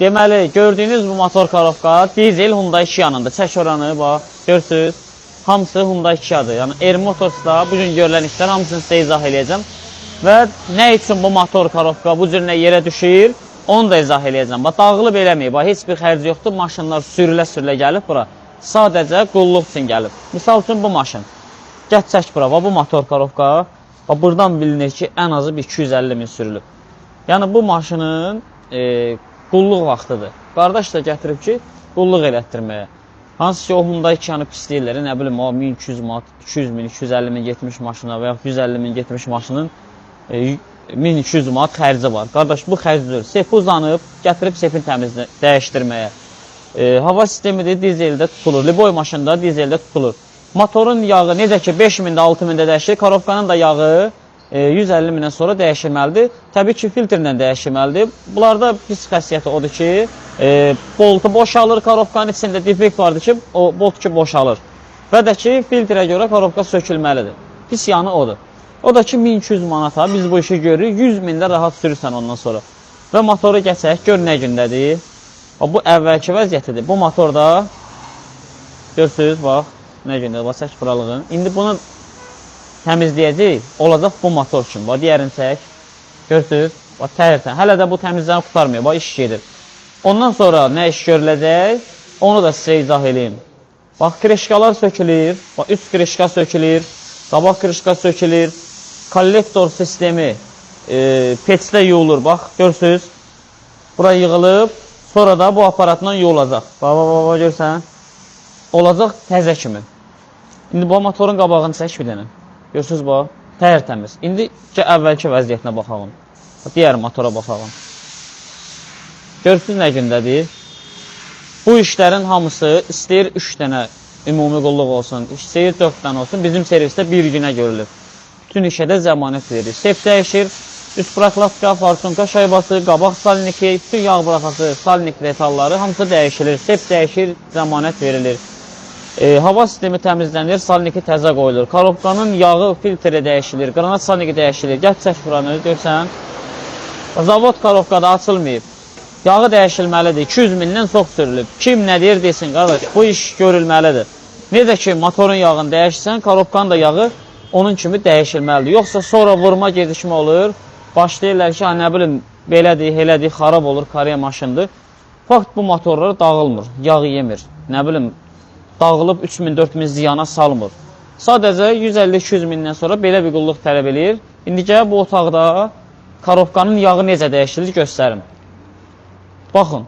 Deməli, gördüyünüz bu motor karovka dizel Hyundai Kia'nındır. Çək oranı, bax, görürsünüz. Hamısı Hyundai Kia'dır. Yəni, R-Motors'da bugün görülən işlər hamısını sizə izah edəcəm. Və nə üçün bu motor karovka bu cür yerə düşür, onu da izah edəcəm. Bax, dağılıb eləməyib, bax, heç bir xərci yoxdur. Maşınlar sürülə-sürülə gəlib bura. Sadəcə qulluq üçün gəlib. Misal üçün bu maşın. Gəç çək bura, bax, bu motor karovka. Bax, buradan bilinir ki, ən azı 250 min sürülüb. Yəni, bu maşının qulluq vaxtıdır. Qardaş da gətirib ki, qulluq elətdirməyə. Hansı ki, o Hyundai Kia'nı pisləyirlər, nə bilim, o 1200 manat, 200 min, 250 min getmiş maşına və ya 150 min getmiş maşının 1200 manat xərci var. Qardaş, bu xərcdir. Sefi uzanıb, gətirib sefin təmizini dəyişdirməyə. Hava sistemidir, dizeldə tutulur. Liboy maşında dizeldə tutulur. Motorun yağı necə ki 5000-də, 6000-də dəyişir, karovkanın da yağı 150 mindən sonra dəyişilməlidir. Təbii ki, filtrlə dəyişilməlidir. Bunlarda pis xəsiyyəti odur ki, boltu boşalır, karovkanın içində defekt vardır ki, o bolt ki boşalır. Və də ki, filtrə görə karovka sökülməlidir. Pis yanı odur. O da ki, 1200 manata biz bu işi görürük, 100 mində rahat sürürsən ondan sonra. Və motoru geçək, gör nə gündədir. Bu əvvəlki vəziyyətidir. Bu motorda, görürsünüz, bax, nə gündədir, bax, çək buralığın. İndi bunu təmizləyəcək, olacaq bu motor üçün. Bax, digərini çək, görürsünüz, bax, təhərsən. Hələ də bu təmizləni qutarmıyor, bax, iş gedir. Ondan sonra nə iş görüləcək, onu da sizə izah edeyim. Bax, kreşkalar sökülür, bax, üst kreşka sökülür, qabaq kreşka sökülür, kollektor sistemi peçdə yuyulur, bax, görürsünüz. Bura yığılıb, sonra da bu aparatla yuyulacaq. Bax, görürsən, olacaq təzə kimi. İndi bu motorun qabağını çək bir dənə. Görürsünüz, bax, tərtəmiz. İndi əvvəlki vəziyyətinə baxalım. Digər motora baxalım. Görürsünüz nə gündədir? Bu işlərin hamısı istəyir 3 dənə ümumi qulluq olsun, istəyir 4 dənə olsun. Bizim servisdə bir günə görülür. Bütün işə də zəmanət verir. Sef dəyişir, üst bıraklavka, farsunka şaybası, qabaq salniki, bütün yağ bırakası, salnik detalları hamısı dəyişilir. Sef dəyişir, zəmanət verilir. Hava sistemi təmizlənir, salniki təzə qoyulur. Karovkanın yağı, filtri dəyişilir, qranat salniki dəyişilir. Gəl çək buranı, görsən. Zavod karovkada açılmayıb. Yağı dəyişilməlidir, 200 mindən çox sürülüb. Kim nə deyir desin, qardaş, bu iş görülməlidir. Necə ki, motorun yağını dəyişsən, karovkanın da yağı onun kimi dəyişilməlidir. Yoxsa sonra vurma gedişmə olur. Başlayırlar ki, nə bilim, belədir, elədir, xarab olur, kariya maşındır. Fakt bu motorlar dağılmır, yağ yemir. Nə bilim, dağılıb 3000-4000 ziyana salmır. Sadəcə 150-200 mindən sonra belə bir qulluq tələb edir. İndi gəl bu otaqda karovkanın yağı necə dəyişilir göstərim. Baxın.